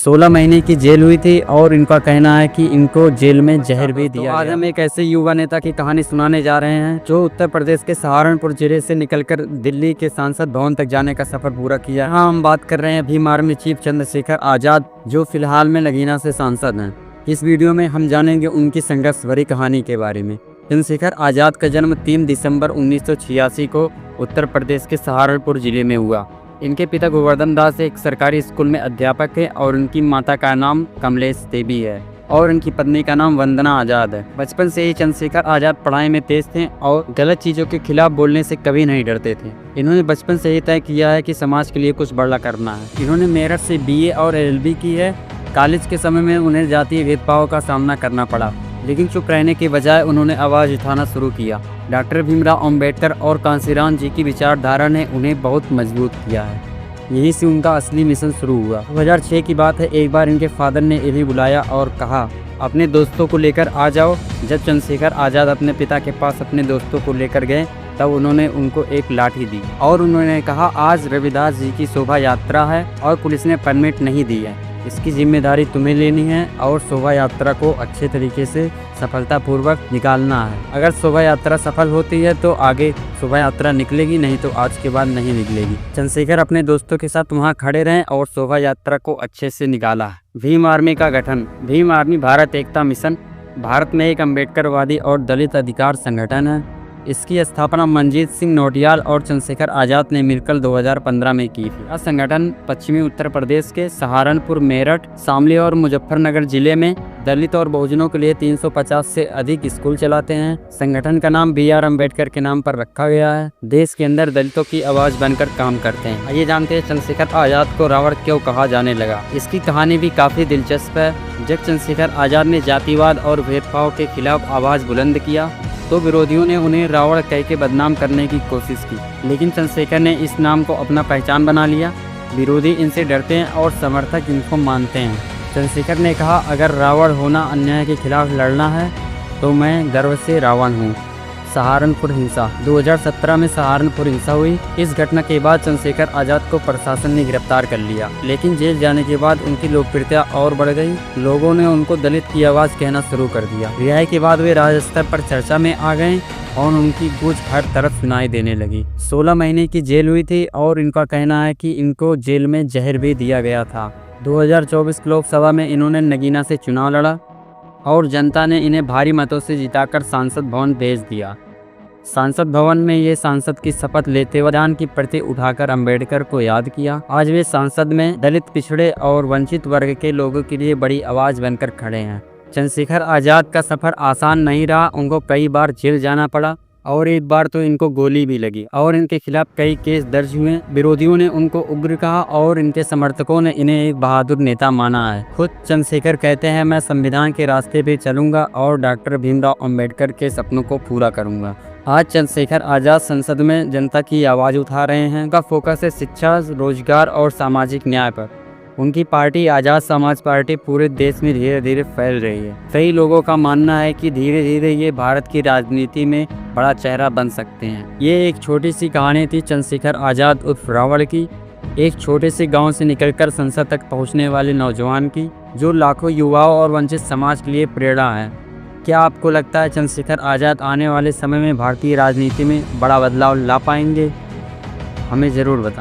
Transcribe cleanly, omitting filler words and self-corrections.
16 महीने की जेल हुई थी और इनका कहना है कि इनको जेल में जहर भी दिया। आज हम एक ऐसे युवा नेता की कहानी सुनाने जा रहे हैं जो उत्तर प्रदेश के सहारनपुर जिले से निकलकर दिल्ली के संसद भवन तक जाने का सफर पूरा किया। यहाँ हम बात कर रहे हैं भीम आर्मी चीफ चंद्रशेखर आजाद, जो फिलहाल में नगीना से सांसद हैं। इस वीडियो में हम जानेंगे उनकी संघर्ष भरी कहानी के बारे में। चंद्रशेखर आजाद का जन्म 3 दिसंबर 1986 को उत्तर प्रदेश के सहारनपुर जिले में हुआ। इनके पिता गोवर्धन दास एक सरकारी स्कूल में अध्यापक है और उनकी माता का नाम कमलेश देवी है और इनकी पत्नी का नाम वंदना आजाद है। बचपन से ही चंद्रशेखर आजाद पढ़ाई में तेज थे और गलत चीज़ों के खिलाफ बोलने से कभी नहीं डरते थे। इन्होंने बचपन से ही तय किया है कि समाज के लिए कुछ बड़ा करना है। इन्होंने मेरठ से BA और LLB की है। कॉलेज के समय में उन्हें जातीय भेदभाव का सामना करना पड़ा, लेकिन चुप रहने के बजाय उन्होंने आवाज़ उठाना शुरू किया। डॉक्टर भीमराव अंबेडकर और कांशीराम जी की विचारधारा ने उन्हें बहुत मजबूत किया है। यहीं से उनका असली मिशन शुरू हुआ। 2006 की बात है। एक बार इनके फादर ने इन्हें बुलाया और कहा, अपने दोस्तों को लेकर आ जाओ। जब चंद्रशेखर आज़ाद अपने पिता के पास अपने दोस्तों को लेकर गए तब उन्होंने उनको एक लाठी दी और उन्होंने कहा, आज रविदास जी की शोभा यात्रा है और पुलिस ने परमिट नहीं दी है, इसकी जिम्मेदारी तुम्हें लेनी है और शोभा यात्रा को अच्छे तरीके से सफलतापूर्वक निकालना है। अगर शोभा यात्रा सफल होती है तो आगे शोभा यात्रा निकलेगी, नहीं तो आज के बाद नहीं निकलेगी। चंद्रशेखर अपने दोस्तों के साथ वहां खड़े रहे और शोभा यात्रा को अच्छे से निकाला। भीम आर्मी का गठन। भीम आर्मी भारत एकता मिशन भारत में एक अम्बेडकरवादी और दलित अधिकार संगठन है। इसकी स्थापना मनजीत सिंह नौटियाल और चंद्रशेखर आजाद ने मिलकर 2015 में की थी। यह संगठन पश्चिमी उत्तर प्रदेश के सहारनपुर, मेरठ, शामली और मुजफ्फरनगर जिले में दलित और बहुजनों के लिए 350 से अधिक स्कूल चलाते हैं। संगठन का नाम BR अम्बेडकर के नाम पर रखा गया है। देश के अंदर दलितों की आवाज़ बनकर काम करते हैं। आइए जानते हैं चंद्रशेखर आजाद को रावण क्यों कहा जाने लगा। इसकी कहानी भी काफ़ी दिलचस्प है। जब चंद्रशेखर आजाद ने जातिवाद और भेदभाव के खिलाफ आवाज़ बुलंद किया तो विरोधियों ने उन्हें रावण कह के बदनाम करने की कोशिश की, लेकिन चंद्रशेखर ने इस नाम को अपना पहचान बना लिया। विरोधी इनसे डरते हैं और समर्थक इनको मानते हैं। चंद्रशेखर ने कहा, अगर रावण होना, अन्याय के खिलाफ लड़ना है तो मैं गर्व से रावण हूँ। सहारनपुर हिंसा। 2017 में सहारनपुर हिंसा हुई। इस घटना के बाद चंद्रशेखर आजाद को प्रशासन ने गिरफ्तार कर लिया, लेकिन जेल जाने के बाद उनकी लोकप्रियता और बढ़ गई। लोगों ने उनको दलित की आवाज़ कहना शुरू कर दिया। रिहाई के बाद वे राज्य स्तर पर चर्चा में आ गए और उनकी गूंज हर तरफ सुनाई देने लगी। 16 महीने की जेल हुई थी और इनका कहना है कि इनको जेल में जहर भी दिया गया था। 2024 लोकसभा में इन्होंने नगीना से चुनाव लड़ा और जनता ने इन्हें भारी मतों से जिताकर सांसद भवन भेज दिया। सांसद भवन में ये सांसद की शपथ लेते हुए दान की प्रति उठाकर अंबेडकर को याद किया। आज वे संसद में दलित, पिछड़े और वंचित वर्ग के लोगों के लिए बड़ी आवाज़ बनकर खड़े हैं। चंद्रशेखर आजाद का सफ़र आसान नहीं रहा। उनको कई बार जेल जाना पड़ा और एक बार तो इनको गोली भी लगी और इनके खिलाफ कई केस दर्ज हुए। विरोधियों ने उनको उग्र कहा और इनके समर्थकों ने इन्हें एक बहादुर नेता माना है। खुद चंद्रशेखर कहते हैं, मैं संविधान के रास्ते पे चलूंगा और डॉक्टर भीमराव अंबेडकर के सपनों को पूरा करूंगा। आज चंद्रशेखर आजाद संसद में जनता की आवाज़ उठा रहे हैं। उनका फोकस है शिक्षा, रोजगार और सामाजिक न्याय पर। उनकी पार्टी आज़ाद समाज पार्टी पूरे देश में धीरे धीरे फैल रही है। कई लोगों का मानना है कि धीरे धीरे ये भारत की राजनीति में बड़ा चेहरा बन सकते हैं। ये एक छोटी सी कहानी थी चंद्रशेखर आजाद उर्फ रावण की, एक छोटे से गांव से निकलकर संसद तक पहुंचने वाले नौजवान की, जो लाखों युवाओं और वंचित समाज के लिए प्रेरणा है। क्या आपको लगता है चंद्रशेखर आजाद आने वाले समय में भारतीय राजनीति में बड़ा बदलाव ला पाएंगे? हमें ज़रूर बताएं।